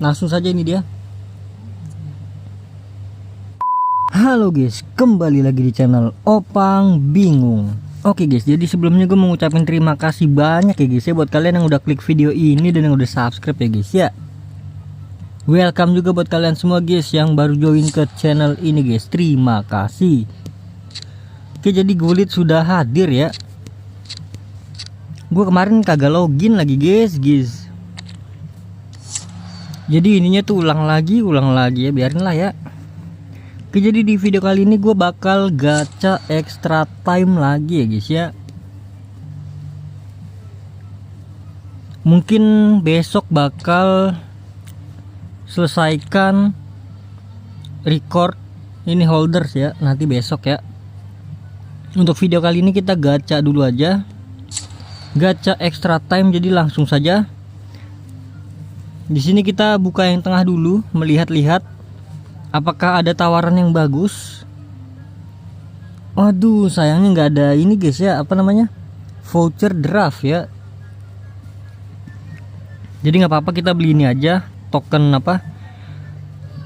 Langsung saja ini dia. Halo guys, kembali lagi di channel Opang Bingung. Oke guys, jadi sebelumnya gue mau ngucapin terima kasih banyak ya guys ya buat kalian yang udah klik video ini dan yang udah subscribe ya guys ya. Welcome juga buat kalian semua guys yang baru join ke channel ini guys. Terima kasih. Oke, jadi Gulit sudah hadir ya. Gue kemarin kagak login lagi guys. Jadi ininya tuh ulang lagi ya, biarin lah ya. Oke, jadi di video kali ini gue bakal gacha extra time lagi ya guys ya. Mungkin besok bakal selesaikan record ini holders ya, nanti besok ya. Untuk video kali ini kita gacha dulu aja, gacha extra time, jadi langsung saja. Di sini kita buka yang tengah dulu, melihat-lihat apakah ada tawaran yang bagus. Waduh, sayangnya nggak ada ini guys ya, apa namanya, voucher draft ya. Jadi nggak apa-apa, kita beli ini aja, token apa,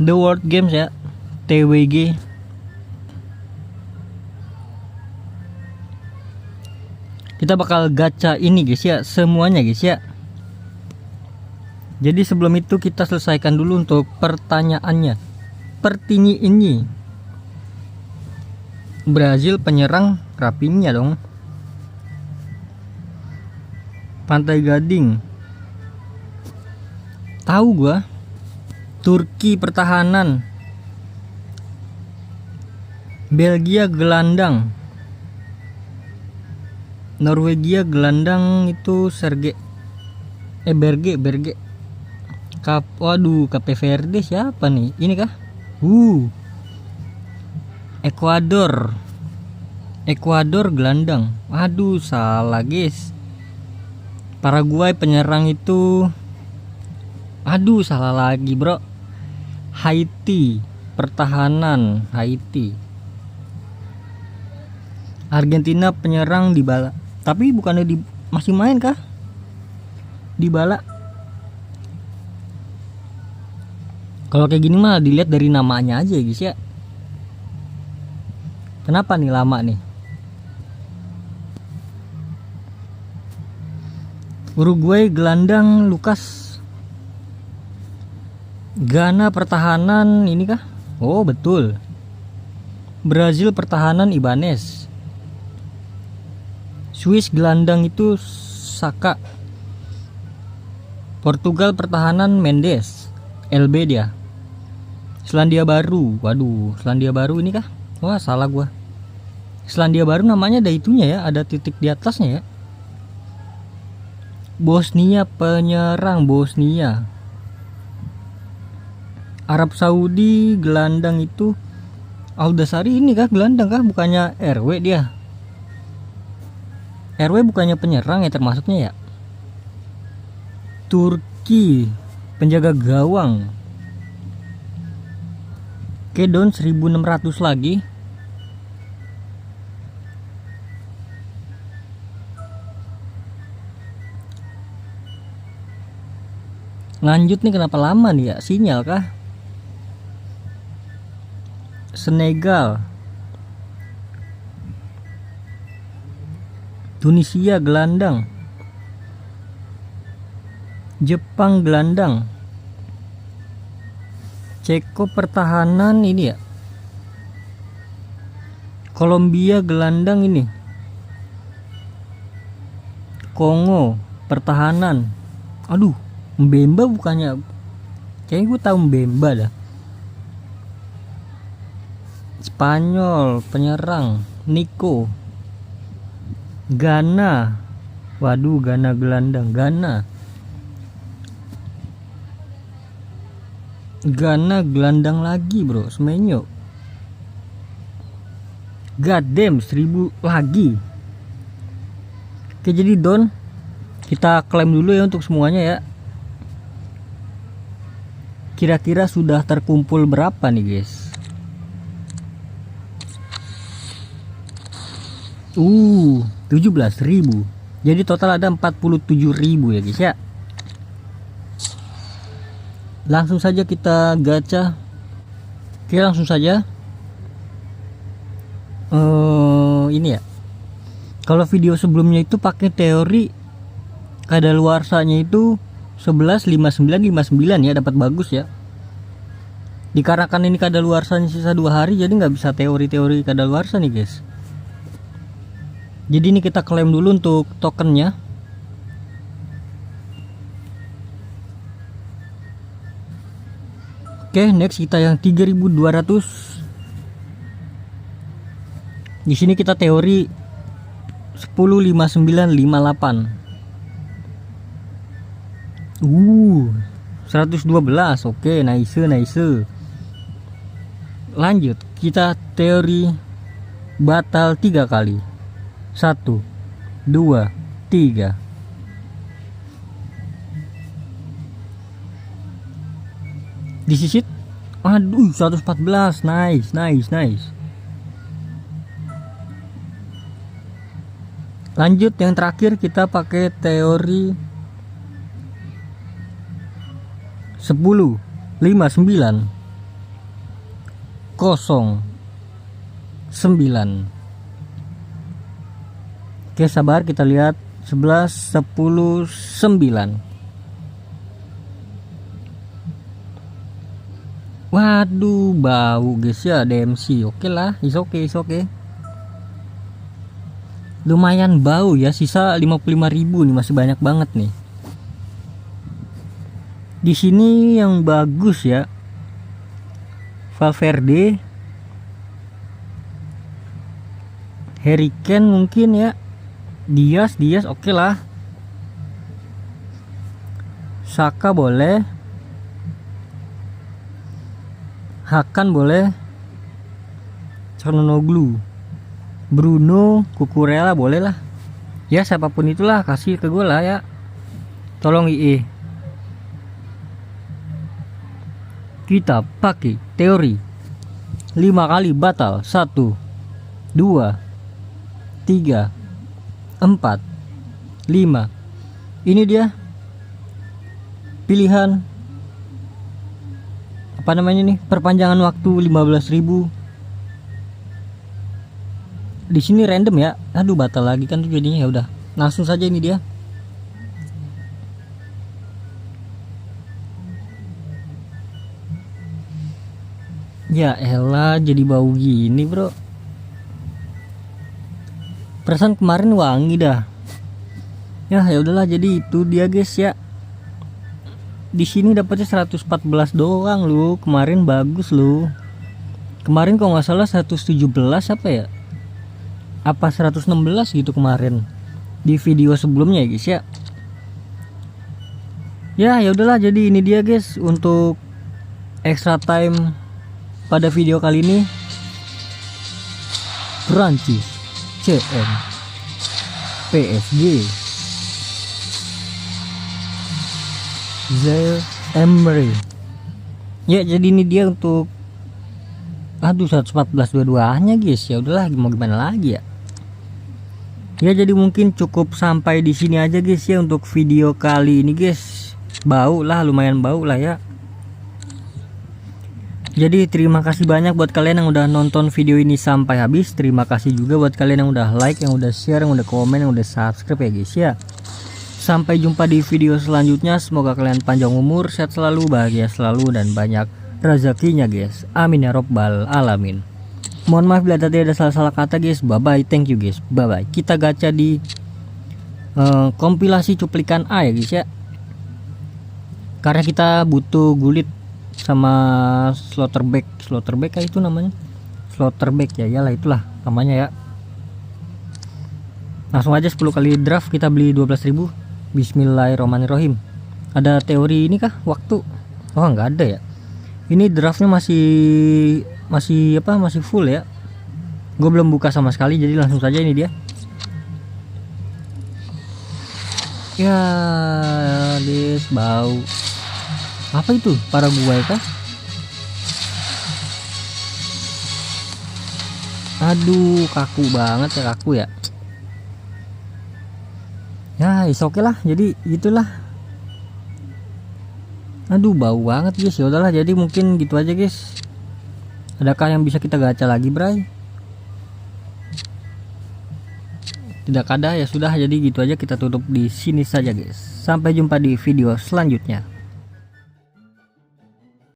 The World Games ya, TWG. Kita bakal gacha ini guys ya, semuanya guys ya. Jadi sebelum itu kita selesaikan dulu untuk pertanyaannya. Pertini ini, Brazil penyerang Rafinha dong. Pantai Gading, tahu gua. Turki pertahanan, Belgia gelandang, Norwegia gelandang itu Berge. Waduh, KP Verde siapa nih? Ini kah? Ekuador gelandang. Waduh, salah guys. Paraguay penyerang itu, aduh salah lagi bro. Haiti pertahanan, Haiti. Argentina penyerang Dybala. Tapi bukannya masih main kah Dybala? Kalau kayak gini mah dilihat dari namanya aja guys ya. Kenapa nih lama nih? Uruguay gelandang Lucas. Ghana pertahanan ini kah? Oh betul. Brazil pertahanan Ibanez. Swiss gelandang itu Saka. Portugal pertahanan Mendes, LB dia. Selandia Baru, waduh, Selandia Baru ini kah? Wah, salah gua. Selandia Baru namanya ada itunya ya, ada titik di atasnya ya. Bosnia penyerang, Bosnia. Arab Saudi gelandang itu Aldasari ini kah gelandang kah? Bukannya RW dia. RW bukannya penyerang ya termasuknya ya. Turki penjaga gawang. Oke, don 1600 lagi. Lanjut nih, kenapa lama nih ya? Sinyal kah? Senegal, Tunisia gelandang, Jepang gelandang, Ceko pertahanan ini ya, Kolombia gelandang ini, Kongo pertahanan. Aduh, Mbemba bukannya, kayaknya gue tahu Mbemba dah. Spanyol penyerang Nico. Ghana, waduh, Ghana gelandang, Ghana gelandang lagi bro, Semenyo. Goddamn, 1000 lagi. Oke, jadi don, kita klaim dulu ya untuk semuanya ya. Kira-kira sudah terkumpul berapa nih guys? 17.000. Jadi total ada 47.000 ya guys ya. Langsung saja kita gacha. Oke, langsung saja. Ini ya. Kalau video sebelumnya itu pakai teori kadaluarsanya itu 11.59.59 ya, dapat bagus ya. Dikarenakan ini kadaluarsanya sisa 2 hari, jadi nggak bisa teori-teori kadaluarsa nih guys. Jadi ini kita klaim dulu untuk tokennya. Oke, next kita yang 3.200. Di sini kita teori 10.59.58. 112. Oke, nice. Lanjut, kita teori batal 3 kali. 1 2 3. Disisit. Aduh, 114. Nice. Lanjut, yang terakhir kita pakai teori 10.59.09. Oke, sabar, kita lihat 11.10.9. Waduh, bau guys ya, DMC. Oke lah, is okay. Lumayan bau ya, sisa 55.000 nih, masih banyak banget nih. Di sini yang bagus ya, Valverde, Harry Kane mungkin ya, Diaz oke lah. Saka boleh, Hakan boleh, Calhanoglu, Bruno, Cucurella boleh lah. Ya siapapun itulah, kasih ke gue lah ya. Tolong IE. Kita pakai teori 5 kali batal. 1 2 3 4 5. Ini dia pilihan apa namanya nih, perpanjangan waktu 15.000. Di sini random ya. Aduh, batal lagi kan tuh jadinya. Ya udah, langsung saja ini dia. Ya elah, jadi bau gini bro. Perasaan kemarin wangi dah. Ya udahlah, jadi itu dia guys ya. Di sini dapatnya 114 doang lu. Kemarin bagus lu. Kemarin kalau nggak salah 117 apa ya? Apa 116 gitu kemarin di video sebelumnya ya guys ya. Ya udahlah, jadi ini dia guys untuk extra time pada video kali ini. Prancis CM PSG Zaire Emery. Ya jadi ini dia untuk 114 dua-duanya guys. Ya udahlah, mau gimana lagi ya. Ya jadi mungkin cukup sampai di sini aja guys ya untuk video kali ini guys. Bau lah, lumayan bau lah ya. Jadi terima kasih banyak buat kalian yang udah nonton video ini sampai habis. Terima kasih juga buat kalian yang udah like, yang udah share, yang udah komen, yang udah subscribe ya guys ya. Sampai jumpa di video selanjutnya. Semoga kalian panjang umur, sehat selalu, bahagia selalu, dan banyak rezekinya guys. Amin ya robbal alamin. Mohon maaf bila tadi ada salah-salah kata guys. Bye bye, thank you guys, bye bye. Kita gacha di kompilasi cuplikan A ya guys ya. Karena kita butuh gulit sama slaughterback kayak itu namanya. Slaughterback ya, iyalah itulah namanya ya. Langsung aja 10 kali draft, kita beli 12.000. Bismillahirrahmanirrahim. Ada teori ini kah waktu? Oh nggak ada ya. Ini draftnya masih full ya. Gue belum buka sama sekali, jadi langsung saja ini dia. Ya, this bau. Apa itu? Paraguay kah? Aduh, kaku banget ya, kaku ya. Ya, is oke lah. Jadi itulah. Aduh bau banget guys. Ya udahlah, jadi mungkin gitu aja guys. Adakah yang bisa kita gacha lagi, Bray? Tidak ada, ya sudah, jadi gitu aja, kita tutup di sini saja guys. Sampai jumpa di video selanjutnya.